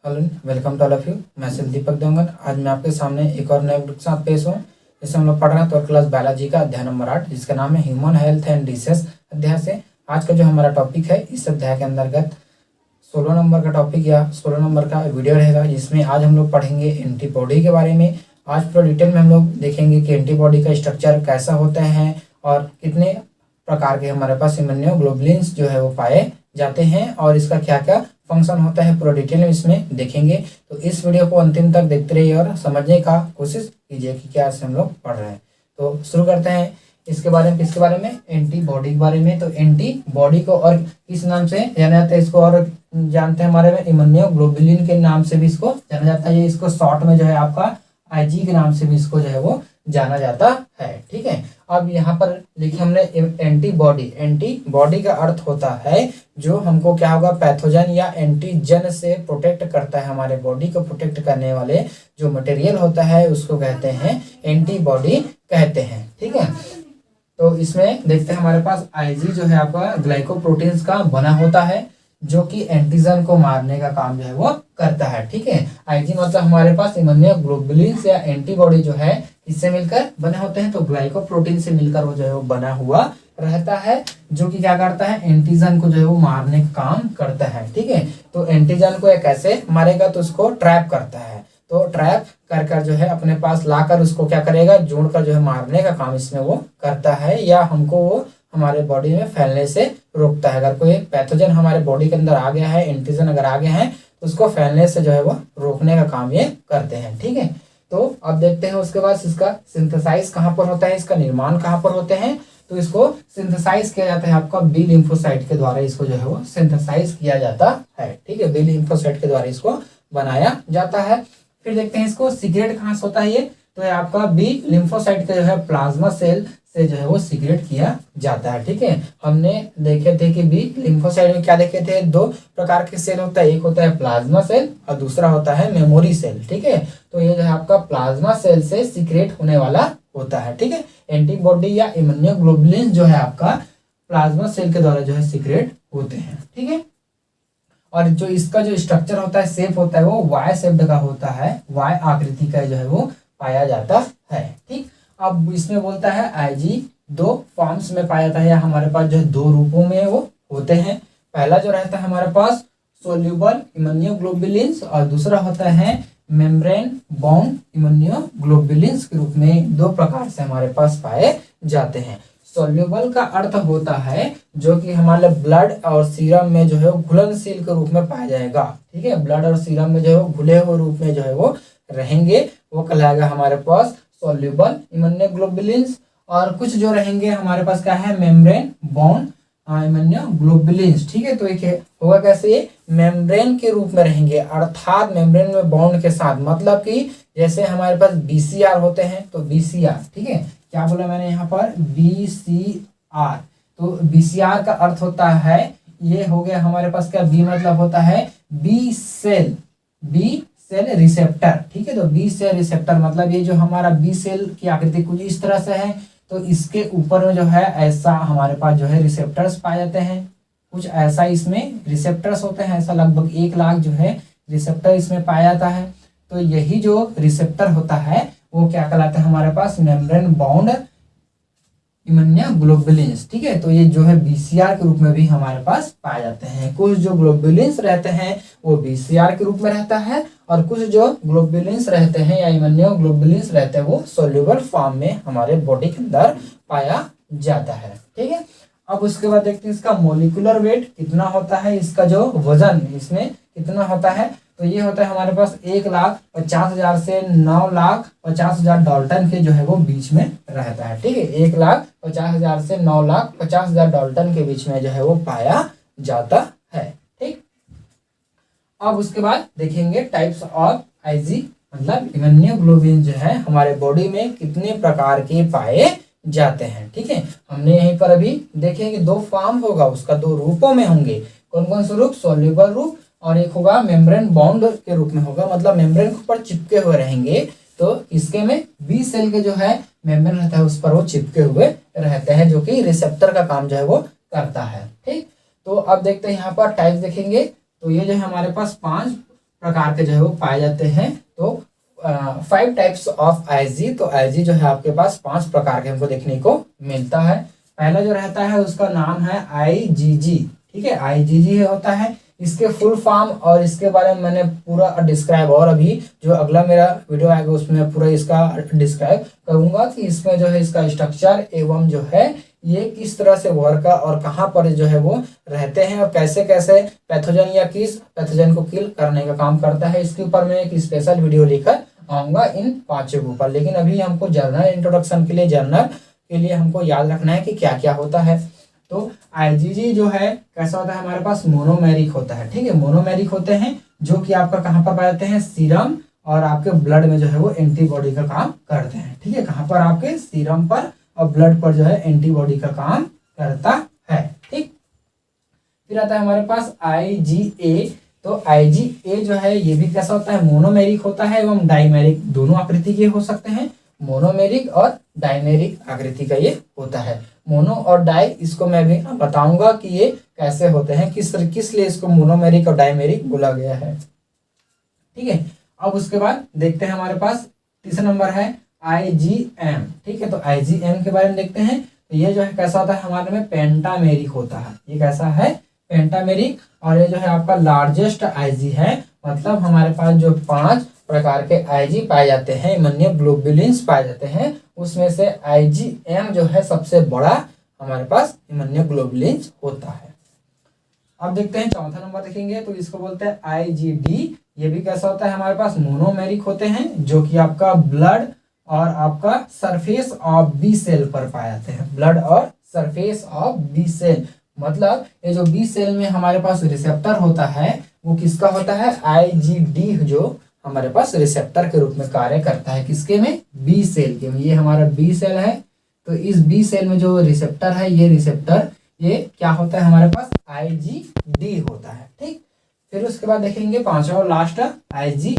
Hello, welcome to all of you. मैं सिर्फ दीपक देवगन। आज मैं आपके सामने एक और नए बुक के साथ पेश हूँ। जिससे हम लोग पढ़ रहे हैं तो क्लास बायोलॉजी का अध्याय नंबर 8, जिसका नाम है ह्यूमन हेल्थ एंड डिसीज अध्याय से। आज का जो हमारा टॉपिक है, इस अध्याय के अंतर्गत 16 नंबर का टॉपिक या 16 नंबर का वीडियो रहेगा, जिसमें आज हम लोग पढ़ेंगे एंटीबॉडी के बारे में। आज पूरा डिटेल में हम लोग देखेंगे कि एंटीबॉडी का स्ट्रक्चर कैसा होता है और कितने प्रकार के हमारे पास इम्यूनोग्लोबुलिन्स जो है वो पाए जाते हैं और इसका क्या क्या फंक्शन होता है, पूरा डिटेल में इसमें देखेंगे। तो इस वीडियो को अंतिम तक देखते रहिए और समझने का कोशिश कीजिए कि क्या से हम लोग पढ़ रहे हैं। तो शुरू करते हैं इसके बारे में, एंटीबॉडी के बारे में। तो एंटीबॉडी को और किस नाम से जाना जाता है, इसको और जानते हैं हमारे में इम्यूनोग्लोबुलिन के नाम से भी इसको जाना जाता है। इसको शॉर्ट में जो है आपका आईजी के नाम से भी इसको जो है वो जाना जाता है। ठीक है, अब यहाँ पर लिखे हमने एंटीबॉडी। एंटीबॉडी का अर्थ होता है जो हमको क्या होगा, पैथोजन या एंटीजन से प्रोटेक्ट करता है। हमारे बॉडी को प्रोटेक्ट करने वाले जो मटेरियल होता है उसको कहते हैं एंटीबॉडी कहते हैं। ठीक है, तो इसमें देखते हैं हमारे पास आईजी जो है आपका ग्लाइकोप्रोटीन्स का बना होता है, जो कि एंटीजन को मारने का काम जो है वो करता है। ठीक है, आईजी मतलब हमारे पास इम्यूनोग्लोबुलिन्स या एंटीबॉडी जो है इससे मिलकर बने होते हैं। तो ग्लाइकोप्रोटीन से मिलकर वो जो है वो बना हुआ रहता है, जो कि क्या करता है, एंटीजन को जो है वो मारने का काम करता है। ठीक है, तो एंटीजन को कैसे मारेगा, तो उसको ट्रैप करता है। तो ट्रैप कर कर जो है अपने पास लाकर उसको क्या करेगा, जोड़कर जो है मारने का काम इसमें वो करता है, या हमको वो हमारे बॉडी में फैलने से रोकता है। अगर कोई पैथोजन हमारे बॉडी के अंदर आ गया है, एंटीजन अगर आ गए हैं, तो उसको फैलने से जो है वो रोकने का काम ये करते हैं। ठीक है, तो अब देखते हैं उसके बाद इसका सिंथेसाइज कहाँ पर होता है, इसका निर्माण कहाँ पर होते हैं। तो इसको सिंथेसाइज किया जाता है आपका बी लिम्फोसाइट के द्वारा, इसको जो है वो सिंथेसाइज किया जाता है। ठीक है, बी लिम्फोसाइट के द्वारा इसको बनाया जाता है। फिर देखते हैं इसको सीक्रेट कहाँ से होता है, ये तो है आपका बी लिम्फोसाइट का जो है प्लाज्मा सेल से जो है वो सीक्रेट किया जाता है। ठीक है, हमने देखे थे कि बी लिम्फोसाइट में क्या देखे थे, दो प्रकार के सेल होता है, एक होता है प्लाज्मा सेल और दूसरा होता है मेमोरी सेल। ठीक है, तो ये जो है आपका प्लाज्मा सेल से सीक्रेट होने वाला होता है। ठीक है, एंटीबॉडी या इम्यूनोग्लोबुलिन जो है आपका प्लाज्मा सेल के द्वारा जो है सीक्रेट होते हैं। ठीक है, और जो इसका जो स्ट्रक्चर होता है, शेप होता है, वो वाई शेप्ड का होता है, वाई आकृति का जो है वो पाया जाता है। ठीक, अब इसमें बोलता है आईजी दो फॉर्म्स में पाया जाता है, या हमारे पास जो है दो रूपों में वो होते हैं। पहला जो रहता है हमारे पास सोल्यूबल इम्यूनोग्लोबुलिन्स और दूसरा होता है मेम्ब्रेन बाउंड इम्यूनोग्लोबुलिन्स के रूप में दो प्रकार से हमारे पास पाए जाते हैं। सोल्यूबल का अर्थ होता है जो कि हमारे ब्लड और सीरम में जो है घुलनशील के रूप में पाया जाएगा। ठीक है, ब्लड और सीरम में जो है घुले हुए रूप में जो है वो रहेंगे, वो कहलाएगा हमारे पास सोल्यूबल इम्यूनोग्लोबुलिन्स। और कुछ जो रहेंगे हमारे पास क्या है, मेम्ब्रेन बाउंड इम्यूनोग्लोबुलिन्स। ठीक है, तो एक होगा कैसे, ये मेम्ब्रेन के रूप में रहेंगे, अर्थात मेम्ब्रेन में बाउंड के साथ, मतलब कि जैसे हमारे पास बीसीआर होते हैं, तो बीसीआर, ठीक है, क्या बोला मैंने यहाँ पर, बीसीआर। तो बीसीआर का अर्थ होता है, ये हो गया हमारे पास क्या, बी मतलब होता है B cell, B cell receptor. ठीक है, तो बी सेल रिसेप्टर मतलब ये जो हमारा बी सेल की आकृति कुछ इस तरह से है, तो इसके ऊपर में जो है ऐसा हमारे पास जो है रिसेप्टर्स पाए जाते हैं, कुछ ऐसा इसमें रिसेप्टर्स होते हैं, ऐसा लगभग 1 लाख जो है रिसेप्टर इसमें पाया जाता है। तो यही जो रिसेप्टर होता है वो क्या कहलाता है हमारे पास, मेम्ब्रेन बाउंड इम्यूनोग्लोबुलिन्स। ठीक है, तो ये जो है बीसीआर के रूप में भी हमारे पास पाए जाते हैं। कुछ जो ग्लोबुलिन्स रहते हैं वो बीसीआर के रूप में रहता है, और कुछ जो ग्लोबुलिन्स रहते हैं या इम्यूनोग्लोबुलिन्स रहते हैं वो सोल्यूबल फॉर्म में हमारे बॉडी के अंदर पाया जाता है। ठीक है, अब उसके बाद देखते हैं इसका मोलिकुलर वेट कितना होता है, इसका जो वजन इसमें कितना होता है। तो ये होता है हमारे पास 1,50,000 से 9,50,000 डाल्टन के जो है वो बीच में रहता है। ठीक है, 1,50,000 से 9,50,000 डाल्टन के बीच में जो है वो पाया जाता है। ठीक, अब उसके बाद देखेंगे टाइप्स ऑफ आईजी, मतलब इम्यूनोग्लोबुलिन जो है हमारे बॉडी में कितने प्रकार के पाए जाते हैं। ठीक है, हमने यहीं पर अभी देखे कि दो फॉर्म होगा, उसका दो रूपों में होंगे। कौन कौन से रूप, सोल्यूबल रूप और एक होगा मेम्ब्रेन बाउंड के रूप में होगा, मतलब मेम्ब्रेन के ऊपर चिपके हुए रहेंगे। तो इसके में बी सेल के जो है मेम्ब्रेन रहता है उस पर वो चिपके हुए रहते हैं, जो कि रिसेप्टर का काम जो है वो करता है। ठीक, तो अब देखते हैं यहाँ पर टाइप देखेंगे। तो ये जो है हमारे पास 5 प्रकार के जो है वो पाए जाते हैं। तो 5 टाइप्स ऑफ आईजी। तो आईजी जो है आपके पास 5 प्रकार के हमको देखने को मिलता है। पहला जो रहता है उसका नाम है आईजीजी, ठीक है, आईजीजी होता है। इसके फुल फॉर्म और इसके बारे में मैंने पूरा डिस्क्राइब, और अभी जो अगला मेरा वीडियो आएगा उसमें पूरा इसका डिस्क्राइब करूंगा कि इसमें जो है इसका स्ट्रक्चर एवं जो है ये किस तरह से वर्क और कहाँ पर जो है वो रहते हैं और कैसे कैसे पैथोजन या किस पैथोजन को किल करने का काम करता है। इसके ऊपर मैं एक स्पेशल वीडियो लेकर आऊंगा इन 5 के ऊपर। लेकिन अभी हमको जनरल इंट्रोडक्शन के लिए हमको याद रखना है कि क्या क्या होता है। तो आईजीजी जो है कैसा होता है, हमारे पास मोनोमेरिक होता है, ठीक है, मोनोमेरिक होते हैं जो कि आपका कहाँ पर पाए जाते हैं, सीरम और आपके ब्लड में जो है वो एंटीबॉडी का काम करते हैं, ठीक है, कहाँ पर आपके सीरम पर और ब्लड पर जो है एंटीबॉडी का काम करता है, ठीक। फिर आता है हमारे पास IgA। तो IgA जो है ये भी कैसा होता है, मोनोमेरिक होता है एवं डाइमेरिक, दोनों आकृति के हो सकते हैं, मोनोमेरिक और डाइमेरिक आकृति का ये होता है। मोनो और डाई इसको मैं भी बताऊंगा कि ये कैसे होते हैं, किस लिए इसको मोनोमेरिक और डाइमेरिक बोला गया है, ठीक है। अब उसके बाद देखते हैं हमारे पास तीसरा नंबर है IgM, ठीक है। तो IgM के बारे में देखते हैं। तो ये जो है कैसा होता है, हमारे में पेंटामेरिक होता है। ये कैसा है, पेंटामेरिक। और ये जो है आपका लार्जेस्ट IG है, मतलब हमारे पास जो 5 प्रकार के IG पाए जाते हैं, इम्यूनोग्लोबुलिन्स पाए जाते हैं, उसमें से IgM जो है सबसे बड़ा हमारे पास इम्यूनोग्लोबुलिन्स होता है। अब देखते हैं चौथा नंबर देखेंगे तो इसको बोलते हैं IgD। ये भी कैसा होता है, हमारे पास मोनोमेरिक होते हैं जो कि आपका ब्लड और आपका सरफेस ऑफ बी सेल पर पाए जाते हैं, ब्लड और सरफेस ऑफ बी सेल। मतलब ये जो बी सेल में हमारे पास रिसेप्टर होता है वो किसका होता है, IgD, जो हमारे पास रिसेप्टर के रूप में कार्य करता है, किसके में, बी सेल के में। ये हमारा बी सेल है, तो इस बी सेल में जो रिसेप्टर है, ये रिसेप्टर ये क्या होता है, हमारे पास IgD होता है, ठीक। फिर उसके बाद देखेंगे पांचवा और लास्ट IgE।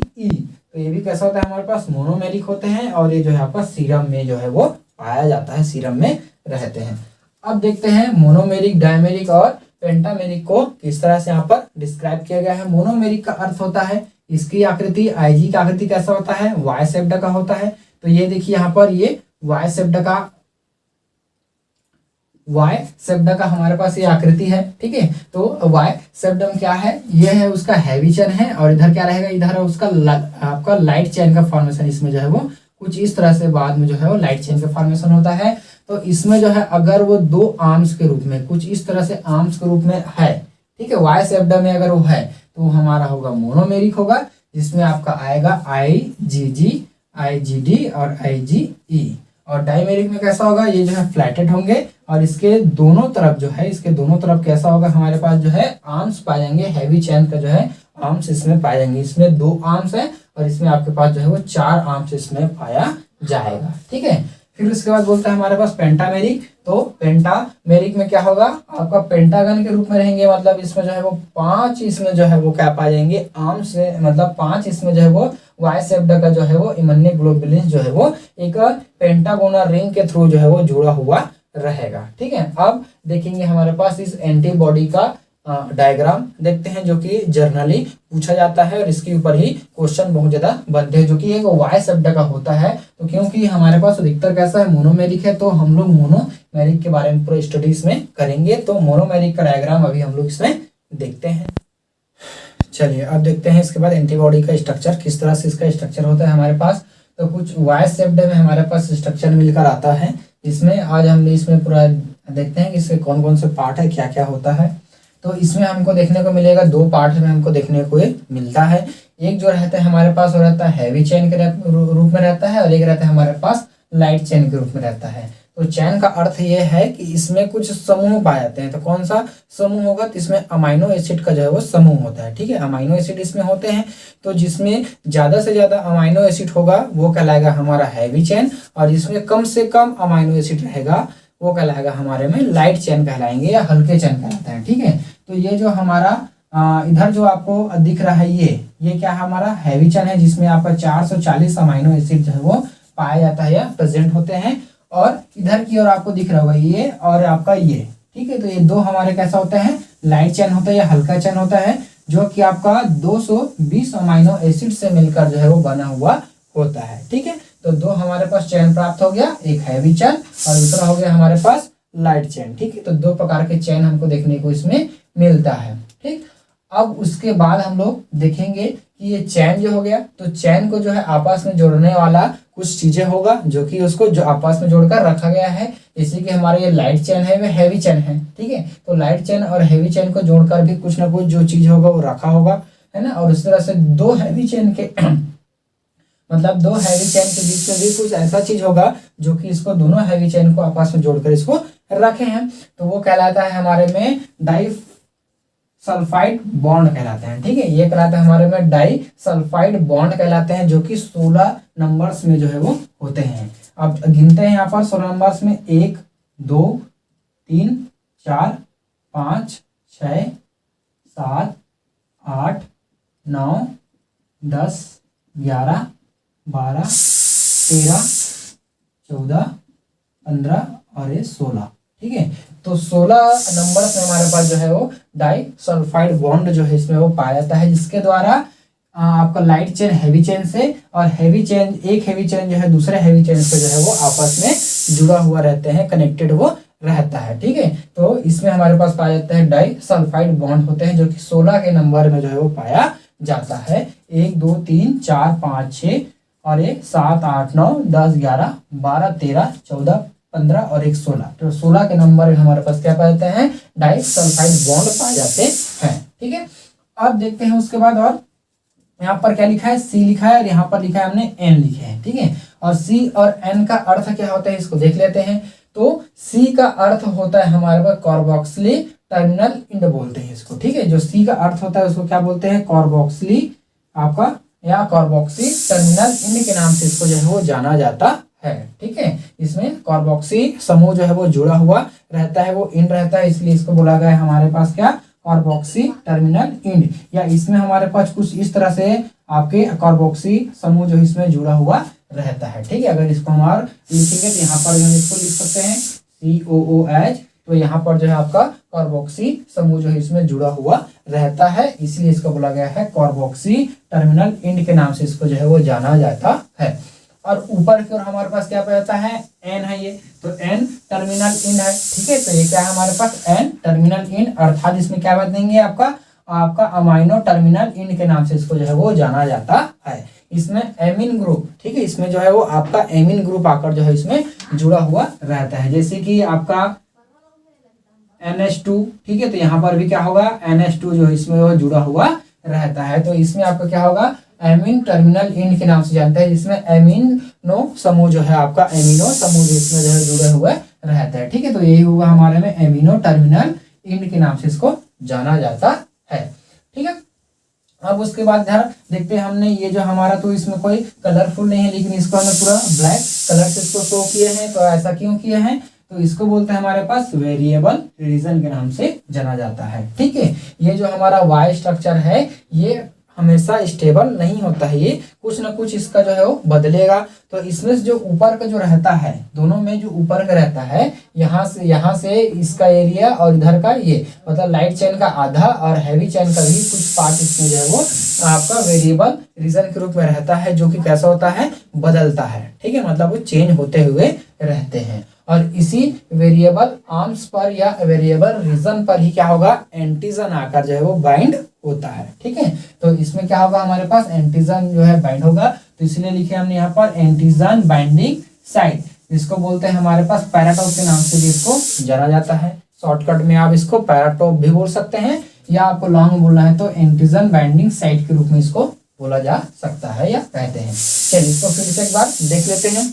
तो ये भी कैसा होता है, हमारे पास मोनोमेरिक होते हैं और ये जो है आपका सीरम में जो है वो पाया जाता है, सीरम में रहते हैं। अब देखते हैं मोनोमेरिक, डायमेरिक और पेंटामेरिक को किस तरह से यहाँ पर डिस्क्राइब किया गया है। मोनोमेरिक का अर्थ होता है, इसकी आकृति IG का आकृति कैसा होता है, वाई शेप्ड का होता है। तो ये देखिए यहाँ पर ये वाई शेप्ड का हमारे पास ये आकृति है, ठीक है। तो वाई शेप्ड क्या है, ये है उसका हैवी चेन है, और इधर क्या रहेगा, इधर है उसका आपका लाइट चेन का फॉर्मेशन। इसमें जो है वो कुछ इस तरह से बाद में जो है वो लाइट चेन का फॉर्मेशन होता है। तो इसमें जो है अगर वो 2 आर्म्स के रूप में, कुछ इस तरह से आर्म्स के रूप में है, ठीक है, वाई शेप्ड में अगर वो है तो हमारा होगा मोनोमेरिक होगा, जिसमें आपका आएगा IgG, IgD और IgE। और डाइमेरिक में कैसा होगा, ये जो है फ्लैटेड होंगे और इसके दोनों तरफ जो है, इसके दोनों तरफ कैसा होगा, हमारे पास जो है आर्म्स पाए जाएंगे, हैवी चेन का जो है आर्म्स इसमें पाए जाएंगे। इसमें 2 आर्म्स है और इसमें आपके पास जो है वो 4 आर्म्स इसमें पाया जाएगा, ठीक है। फिर उसके बाद बोलता है हमारे पास पेंटामेरिक। तो पेंटामेरिक में क्या होगा, आपका पेंटागन के रूप में रहेंगे, मतलब इसमें जो है वो 5 इसमें जो है वो क्या पाए जाएंगे, आर्म्स से, मतलब 5 इसमें जो है वो वाई शेप्ड का जो है वो इम्यूनोग्लोबुलिन्स जो है वो एक पेंटागोनल रिंग के थ्रू जो है वो जुड़ा हुआ रहेगा, ठीक है। अब देखेंगे हमारे पास इस एंटीबॉडी का डायग्राम देखते हैं, जो कि जर्नली पूछा जाता है और इसके ऊपर ही क्वेश्चन बहुत ज्यादा बनते हैं, जो कि एक वाई शेप्ड का होता है। तो क्योंकि हमारे पास अधिकतर कैसा है, मोनोमेरिक है, तो हम लोग मोनोमेरिक के बारे में पूरा स्टडीज में करेंगे। तो मोनोमेरिक का डायग्राम अभी हम लोग इसमें देखते हैं। चलिए अब देखते हैं इसके बाद एंटीबॉडी का स्ट्रक्चर, किस तरह से इसका स्ट्रक्चर होता है हमारे पास। तो कुछ वाई शेप्ड में हमारे पास स्ट्रक्चर मिलकर आता है। इसमें आज हम इसमें पूरा देखते हैं कि इसके कौन कौन से पार्ट है, क्या क्या होता है। तो इसमें हमको देखने को मिलेगा 2 पार्ट में हमको देखने को मिलता है। एक जो रहता है हमारे पास वो रहता है हैवी चेन के रूप में रहता है, और एक रहता है हमारे पास लाइट चेन के रूप में रहता है। तो चैन का अर्थ ये है कि इसमें कुछ समूह पाए जाते हैं। तो कौन सा समूह होगा, तो इसमें अमाइनो एसिड का जो है वो समूह होता है, ठीक है। अमाइनो एसिड इसमें होते हैं, तो जिसमें ज्यादा से ज्यादा अमाइनो एसिड होगा वो कहलाएगा हमारा हैवी चेन, और जिसमें कम से कम अमाइनो एसिड रहेगा वो कहलाएगा हमारे में लाइट चेन कहलाएंगे या हल्के चेन कहलाता है, ठीक है। तो ये जो हमारा इधर जो आपको दिख रहा है ये क्या हमारा हैवी चेन है, जिसमें आपका 440 अमाइनो एसिड जो है वो पाया जाता है या प्रेजेंट होते हैं। और इधर की ओर आपको दिख रहा होगा ये और आपका ये, ठीक है। तो ये 2 हमारे कैसा होता है, लाइट चेन होता है या हल्का चेन होता है। जो कि आपका 220 अमाइनो एसिड से मिलकर जो है वो बना हुआ होता है। ठीक है, तो दो हमारे पास चेन प्राप्त हो गया, एक हैवी चेन और दूसरा हो गया हमारे पास लाइट चेन। ठीक है, तो दो प्रकार के चेन हमको देखने को इसमें मिलता है। ठीक, अब उसके बाद हम लोग देखेंगे कि ये चैन जो हो गया, तो चैन को जो है आपस में जोड़ने वाला कुछ चीजें होगा जो कि उसको जो आपस में जोड़कर रखा गया है। जैसे कि हमारे ये लाइट चैन है वे हैवी चैन है। ठीक है, तो लाइट चैन और हैवी चैन को जोड़कर भी कुछ ना कुछ जो चीज होगा वो रखा होगा, है ना। और इस तरह से दो हैवी चैन के मतलब दो हैवी चैन के बीच में भी कुछ ऐसा चीज होगा जो कि इसको दोनों हैवी चैन को आपस में जोड़कर इसको रखे हैं, तो वो कहलाता है हमारे में डाई सल्फाइड बॉन्ड कहलाते हैं। ठीक है, ये कहलाता है हमारे में डाई सल्फाइड बॉन्ड कहलाते हैं, जो कि 16 नंबर्स में जो है वो होते हैं। अब गिनते हैं यहाँ पर 16 नंबर्स में 1 2 3 4 5 6 7 8 9 10 11 12 13 14 15 और ये 16। ठीक है, तो 16 नंबर में हमारे पास जो है वो डाई सल्फाइड बॉन्ड जो है इसमें वो पाया जाता है, जिसके द्वारा आपका लाइट चेन हैवी चेन से और हैवी चेन एक हैवी चेन जो है दूसरे हैवी चेन से जो है वो आपस में जुड़ा हुआ रहते हैं, कनेक्टेड वो रहता है। ठीक है, तो इसमें हमारे पास पाया जाता है डाई सल्फाइड बॉन्ड होते हैं, जो कि 16 के नंबर में जो है वो पाया जाता है। 1 2 3 4 5 6 और ये 7 8 9 10 11 12 13 14 15 और 1 16, तो 16 के नंबर में हमारे पास क्या पाए जाते हैं, डाई सल्फाइड बॉन्ड पाए जाते हैं। ठीक है, अब देखते हैं उसके बाद, और यहाँ पर क्या लिखा है, सी लिखा है और यहाँ पर लिखा है हमने एन लिखे हैं। ठीक है, और सी और एन का अर्थ क्या होता है इसको देख लेते हैं। तो सी का अर्थ होता है हमारे पास कार्बोक्सिली टर्मिनल इंड बोलते हैं इसको। ठीक है, जो सी का अर्थ होता है उसको क्या बोलते हैं, कार्बोक्सिली आपका या कार्बोक्सी टर्मिनल इंड के नाम से इसको जो है वो जाना जाता है। ठीक है, इसमें कार्बोक्सी समूह जो है वो जुड़ा हुआ रहता है, वो इंड रहता है, इसलिए इसको बोला गया है हमारे पास क्या, कार्बोक्सी टर्मिनल इंड। या इसमें हमारे पास कुछ इस तरह से आपके कार्बोक्सी समूह जो इसमें जुड़ा हुआ रहता है। ठीक है, अगर इसको हमारा लिखेंगे तो यहाँ पर हम इसको लिख सकते हैं COOH, तो यहाँ पर जो है आपका कार्बोक्सी समूह जो है इसमें जुड़ा हुआ रहता है, इसलिए इसको बोला गया है कार्बोक्सी टर्मिनल इंड के नाम से इसको जो है वो जाना जाता है। और ऊपर की ओर हमारे पास क्या पाया जाता है, एन है ये, तो एन टर्मिनल इंड है। ठीक है, तो ये क्या है हमारे पास, एन टर्मिनल इंड, अर्थात इसमें क्या बात देंगे आपका अमाइनो टर्मिनल इंड के नाम से इसको जो है वो जाना जाता है। इसमें एमिन ग्रुप, ठीक है, इसमें जो है वो आपका एमिन ग्रुप आकर जो है इसमें जुड़ा हुआ रहता है, जैसे कि आपका NH2। ठीक है, तो यहाँ पर भी क्या होगा, NH2 जो है इसमें वो जुड़ा हुआ रहता है, तो इसमें आपका क्या होगा, एमिन टर्मिनल इंड के नाम से जानते हैं, जिसमें एमिनो समूह जो है आपका एमिनो समूह जो इसमें जो है जुड़े हुए रहता है। ठीक है, तो यही हुआ हमारे में एमिनो टर्मिनल इंड के नाम से इसको जाना जाता है। ठीक है, अब उसके बाद इधर देखते हैं हमने ये जो हमारा, तो इसमें कोई कलरफुल नहीं है, लेकिन इसको हमने पूरा ब्लैक कलर से इसको शो किए हैं। तो ऐसा क्यों किए हैं, तो इसको बोलते हैं हमारे पास वेरिएबल रीजन के नाम से जाना जाता है। ठीक है, ये जो हमारा वाई स्ट्रक्चर है ये हमेशा स्टेबल नहीं होता है, ये कुछ ना कुछ इसका जो है वो बदलेगा। तो इसमें जो ऊपर का जो रहता है, दोनों में जो ऊपर का रहता है, यहाँ से इसका एरिया और इधर का ये, मतलब लाइट चेन का आधा और हैवी चेन का भी कुछ पार्ट इसमें जो है वो आपका वेरिएबल रीजन के रूप में रहता है, जो कि कैसा होता है, बदलता है। ठीक है, मतलब वो चेंज होते हुए रहते हैं। और इसी वेरिएबल आर्म्स पर या वेरिएबल रीजन पर ही क्या होगा, एंटीजन आकर जो है वो बाइंड होता है। ठीक है, तो इसमें क्या होगा हमारे पास, एंटीजन जो है बाइंड होगा, तो इसलिए लिखे हमने यहाँ पर एंटीजन बाइंडिंग साइट, इसको बोलते हैं हमारे पास पैराटोप के नाम से भी इसको जाना जाता है। शॉर्टकट में आप इसको पैराटोप भी बोल सकते हैं, या आपको लॉन्ग बोलना है तो एंटीजन बाइंडिंग साइट के रूप में इसको बोला जा सकता है या कहते हैं। चलिए इसको फिर से एक बार देख लेते हैं।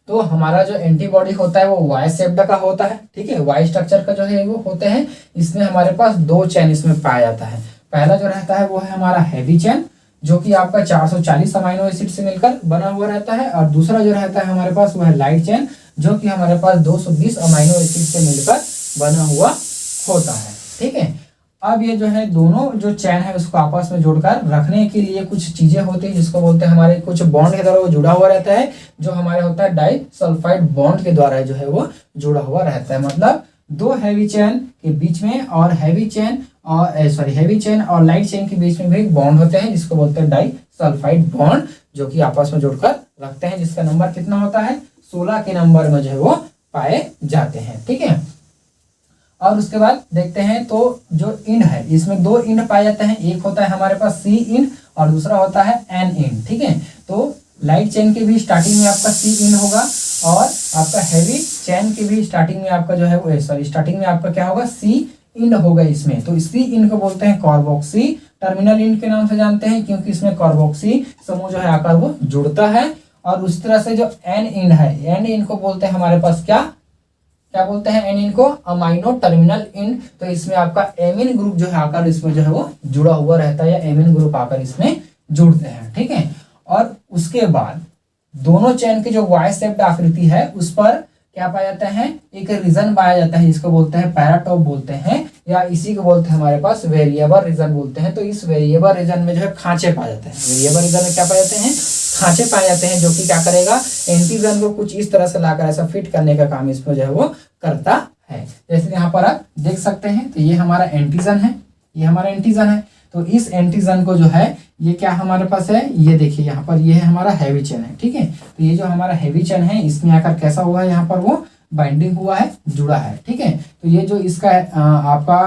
तो हमारा जो एंटीबॉडी होता है वो वाई शेप्ड का होता है। ठीक है, वाई स्ट्रक्चर का जो है वो होते हैं, इसमें हमारे पास दो चेन इसमें पाया जाता है। पहला जो रहता है वो है हमारा हैवी चेन, जो कि आपका 440 अमाइनो एसिड से मिलकर बना हुआ रहता है, और दूसरा जो रहता है हमारे पास वो है लाइट चेन, जो कि हमारे पास 220 अमाइनो एसिड से मिलकर बना हुआ होता है। ठीक है, अब ये जो है दोनों जो चैन है उसको आपस में जोड़कर रखने के लिए कुछ चीजें होती है, जिसको बोलते हैं हमारे कुछ बॉन्ड के द्वारा वो जुड़ा हुआ रहता है, जो हमारे होता है डाई सल्फाइड बॉन्ड के द्वारा जो है वो जुड़ा हुआ रहता है। मतलब दो हैवी चेन के बीच में और हैवी चेन और लाइट चेन के बीच में भी बॉन्ड होते हैं जिसको बोलते हैं डाई सल्फाइड बॉन्ड, जो कि आपस में जुड़कर रखते हैं, जिसका नंबर कितना होता है 16 के नंबर में जो है वो पाए जाते हैं। ठीक है, और उसके बाद देखते हैं तो जो इंड है इसमें दो इंड पाए जाते हैं, एक होता है हमारे पास सी इंड और दूसरा होता है एन इंड। ठीक है, तो लाइट चेन के भी स्टार्टिंग में आपका सी इंड होगा और आपका हैवी चेन के भी स्टार्टिंग में आपका जो है वो स्टार्टिंग में आपका क्या होगा सी इंड होगा इसमें। तो सी इंड को बोलते हैं कार्बोक्सी टर्मिनल इंड के नाम से जानते हैं, क्योंकि इसमें कार्बोक्सी समूह जो है आकर वो जुड़ता है। और उस तरह से जो एन इंड है, एन इंड को बोलते हैं हमारे पास क्या बोलते हैं एन इंड को अमाइनो टर्मिनल इंड। तो इसमें आपका एमिन ग्रुप जो है आकर इसमें जो है वो जुड़ा हुआ रहता है, या एमिन ग्रुप आकर इसमें जुड़ते हैं। ठीक है, और उसके बाद दोनों चेन की जो वाई शेप्ड आकृति है उस पर क्या पाया जाता है, एक रीजन पाया जाता है जिसको बोलते हैं पैराटॉप बोलते हैं, या इसी को बोलते हैं हमारे पास वेरिएबल रीजन बोलते हैं। तो इस वेरिएबल रीजन में जो है खांचे पाए जाते हैं, वेरिएबल रीजन में क्या पाए जाते हैं, खांचे पाए जाते हैं, जो कि क्या करेगा एंटीजन को कुछ इस तरह से लाकर ऐसा फिट करने का काम इसमें जो है वो करता है। जैसे यहाँ पर आप देख सकते हैं, तो ये हमारा एंटीजन है, ये हमारा एंटीजन है। तो इस एंटीजन को जो है ये क्या हमारे पास है, ये देखिए यहाँ पर ये है हमारा हैवी चेन है। ठीक है, तो ये जो हमारा हैवी चेन है इसमें आकर कैसा हुआ है, यहाँ पर वो बाइंडिंग हुआ है, जुड़ा है। ठीक है, तो ये जो इसका आपका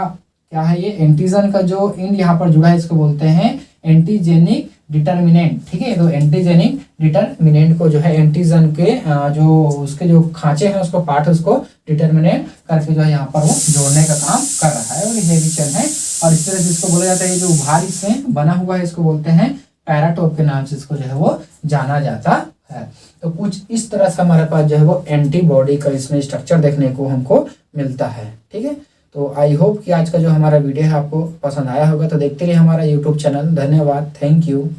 क्या है, ये एंटीजन का जो इंड यहाँ पर जुड़ा है इसको बोलते हैं एंटीजेनिक डिटर्मिनेंट। ठीक है, तो एंटीजेनिक डिटर्मिनेंट को जो है एंटीजन के जो उसके जो खांचे हैं उसको पार्ट उसको डिटर्मिनेंट करके जो है यहाँ पर वो जोड़ने का काम कर रहा है, और ये हैवी चेन है। और इस तरह से इसको बोला जाता है, ये जो उभार इसमें बना हुआ है इसको बोलते हैं पैराटॉप के नाम से इसको जो है वो जाना जाता है। तो कुछ इस तरह से हमारे पास जो है वो एंटीबॉडी का इसमें स्ट्रक्चर देखने को हमको मिलता है। ठीक है, तो आई होप कि आज का जो हमारा वीडियो है आपको पसंद आया होगा। तो देखते रहिए हमारा यूट्यूब चैनल। धन्यवाद, थैंक यू।